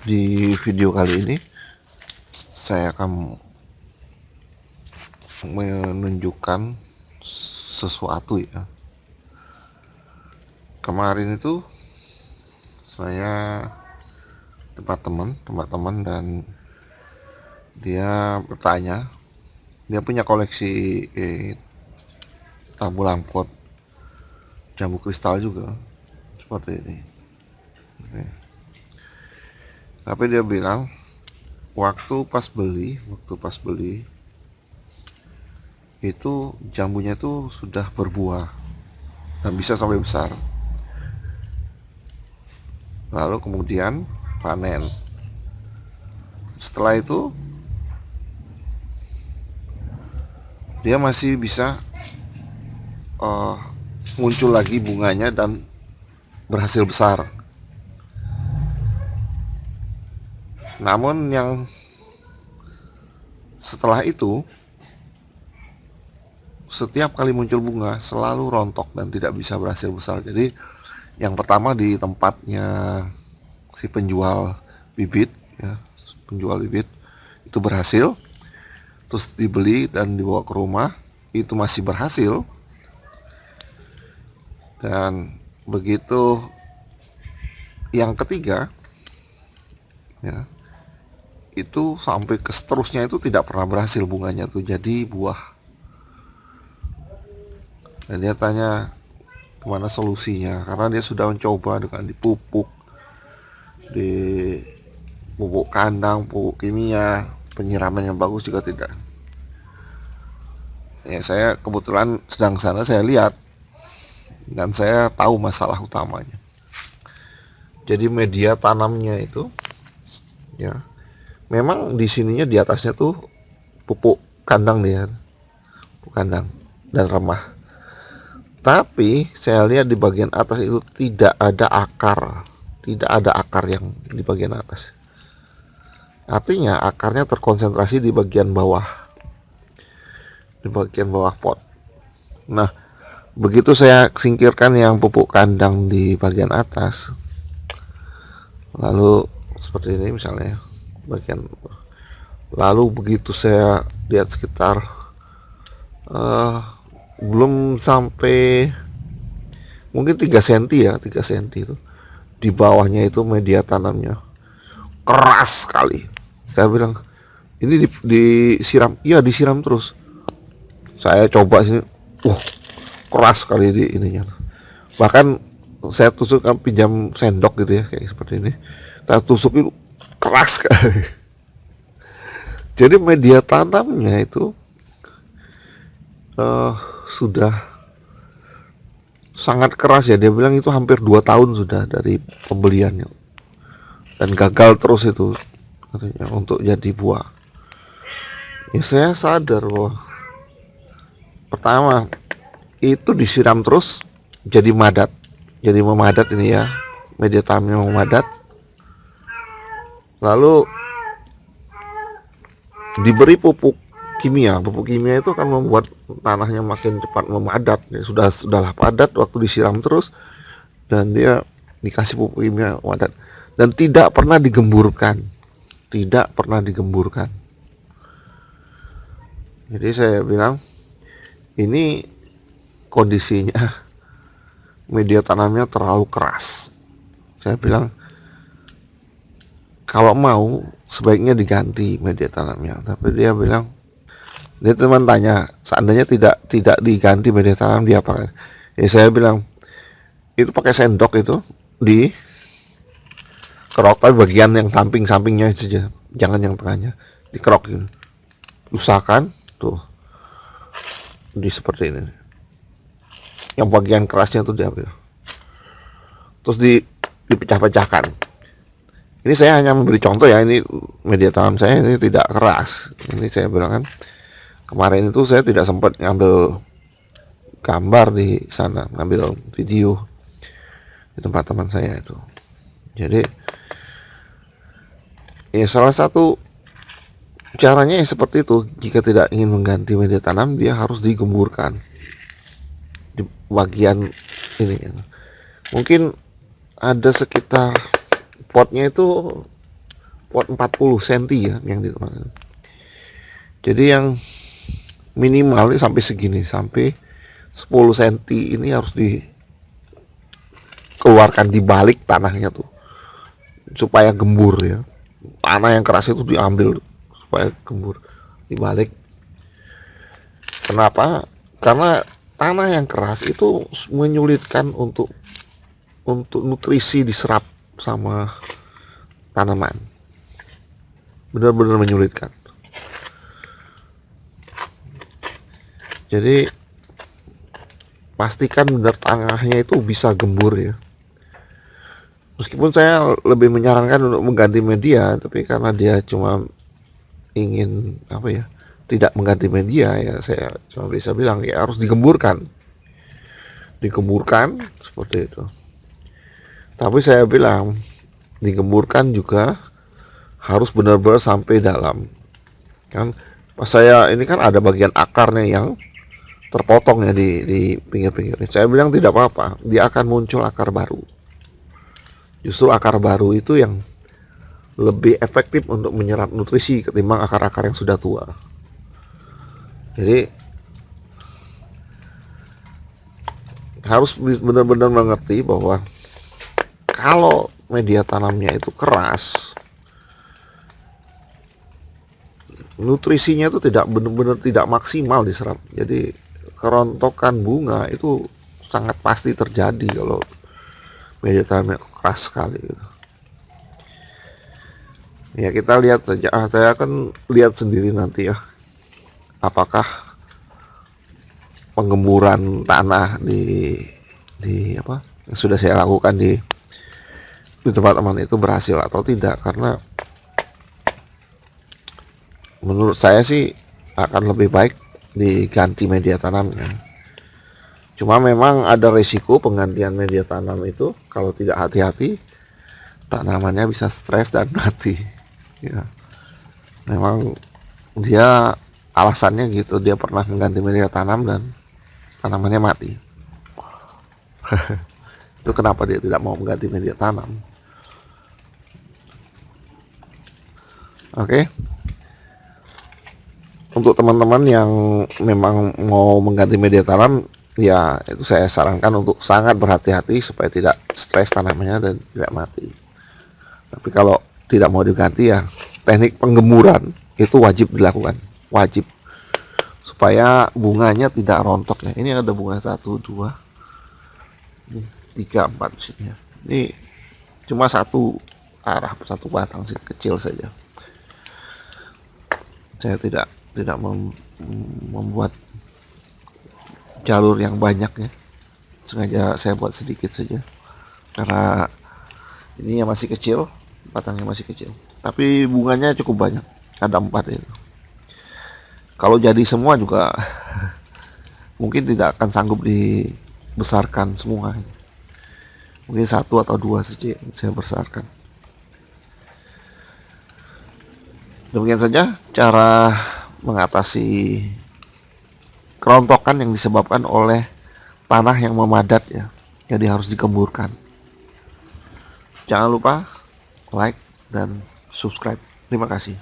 Di video kali ini saya akan menunjukkan sesuatu ya. Kemarin itu saya tempat teman dan dia bertanya, dia punya koleksi tabu lampot jambu kristal juga seperti ini. Tapi dia bilang waktu pas beli itu jambunya itu sudah berbuah dan bisa sampai besar. Lalu kemudian panen. Setelah itu dia masih bisa muncul lagi bunganya dan berhasil besar. Namun yang setelah itu setiap kali muncul bunga selalu rontok dan tidak bisa berhasil besar. Jadi yang pertama di tempatnya si penjual bibit ya, itu berhasil, terus dibeli dan dibawa ke rumah itu masih berhasil, dan begitu yang ketiga ya, itu sampai ke seterusnya itu tidak pernah berhasil bunganya tuh jadi buah. Dan dia tanya gimana solusinya, karena dia sudah mencoba dengan dipupuk, di pupuk kandang, pupuk kimia, penyiraman yang bagus juga tidak. Ya saya kebetulan sedang sana, saya lihat dan saya tahu masalah utamanya. Jadi media tanamnya itu ya, memang di sininya di atasnya tuh pupuk kandang pupuk kandang dan remah. Tapi saya lihat di bagian atas itu tidak ada akar yang di bagian atas. Artinya akarnya terkonsentrasi di bagian bawah pot. Nah, begitu saya singkirkan yang pupuk kandang di bagian atas, lalu seperti ini misalnya bagian, lalu begitu saya lihat sekitar belum sampai mungkin 3 cm itu di bawahnya itu media tanamnya keras sekali. Saya bilang ini disiram, iya disiram terus. Saya coba sini, keras sekali di ininya. Bahkan saya tusukkan, pinjam sendok gitu ya, kayak seperti ini. Saya tusuk itu keras sekali. Jadi media tanamnya itu sudah sangat keras ya. Dia bilang itu hampir 2 tahun sudah dari pembeliannya dan gagal terus itu katanya untuk jadi buah. Ya saya sadar bahwa pertama itu disiram terus jadi memadat ini ya, media tanamnya memadat, lalu diberi pupuk kimia itu akan membuat tanahnya makin cepat memadat ya. Sudahlah padat waktu disiram terus, dan dia dikasih pupuk kimia memadat dan tidak pernah digemburkan. Jadi saya bilang ini kondisinya media tanamnya terlalu keras. Saya bilang kalau mau sebaiknya diganti media tanamnya. Tapi dia bilang, dia teman tanya seandainya tidak diganti media tanam dia apa? Ya saya bilang itu pakai sendok itu di kerok, tapi bagian yang sampingnya saja, jangan yang tengahnya, dikerok gitu. Usahakan tuh di seperti ini, yang bagian kerasnya tuh diambil, terus dipecah-pecahkan. Ini saya hanya memberi contoh ya, ini media tanam saya ini tidak keras. Ini saya bilang kan, kemarin itu saya tidak sempat ngambil gambar di sana, ngambil video di tempat teman saya itu. Jadi ya salah satu caranya ya seperti itu. Jika tidak ingin mengganti media tanam, dia harus digemburkan di bagian ini. Mungkin ada sekitar potnya itu pot 40 cm ya yang ditempatkan. Jadi yang minimal ini sampai segini, sampai 10 cm ini harus dikeluarkan di balik tanahnya tuh supaya gembur ya. Tanah yang keras itu diambil supaya gembur dibalik. Kenapa? Karena tanah yang keras itu menyulitkan untuk nutrisi diserap sama tanaman, benar-benar menyulitkan. Jadi pastikan benar tanahnya itu bisa gembur ya. Meskipun saya lebih menyarankan untuk mengganti media, tapi karena dia cuma ingin tidak mengganti media ya, saya cuma bisa bilang ya harus digemburkan seperti itu. Tapi saya bilang digemburkan juga harus benar-benar sampai dalam. Kan pas saya ini kan ada bagian akarnya yang terpotong ya di pinggir-pinggirnya. Saya bilang tidak apa-apa, dia akan muncul akar baru. Justru akar baru itu yang lebih efektif untuk menyerap nutrisi ketimbang akar-akar yang sudah tua. Jadi harus benar-benar mengerti bahwa kalau media tanamnya itu keras, nutrisinya itu tidak benar-benar tidak maksimal diserap. Jadi kerontokan bunga itu sangat pasti terjadi kalau media tanamnya keras sekali gitu. Ya kita lihat saja, saya akan lihat sendiri nanti ya, apakah penggemburan tanah di apa yang sudah saya lakukan di tempat teman itu berhasil atau tidak. Karena menurut saya sih akan lebih baik diganti media tanamnya. Cuma memang ada risiko penggantian media tanam itu kalau tidak hati-hati, tanamannya bisa stres dan mati. Ya, memang dia alasannya gitu, dia pernah mengganti media tanam dan tanamannya mati. Itu kenapa dia tidak mau mengganti media tanam. Oke. Untuk teman-teman yang memang mau mengganti media tanam, ya itu saya sarankan untuk sangat berhati-hati supaya tidak stres tanamannya dan tidak mati. Tapi kalau tidak mau diganti ya teknik penggemburan itu wajib dilakukan, wajib, supaya bunganya tidak rontok ya. Ini ada bunga 1, 2, 3, 4 sini ya. Ini cuma satu arah, satu batang sih, kecil saja. Saya tidak membuat jalur yang banyak ya, sengaja saya buat sedikit saja karena ini yang masih kecil, batangnya masih kecil, tapi bunganya cukup banyak, ada 4 itu. Kalau jadi semua juga mungkin tidak akan sanggup dibesarkan semua, mungkin 1 atau 2 saja saya besarkan. Demikian saja cara mengatasi kerontokan yang disebabkan oleh tanah yang memadat ya, jadi harus digemburkan. Jangan lupa like dan subscribe. Terima kasih.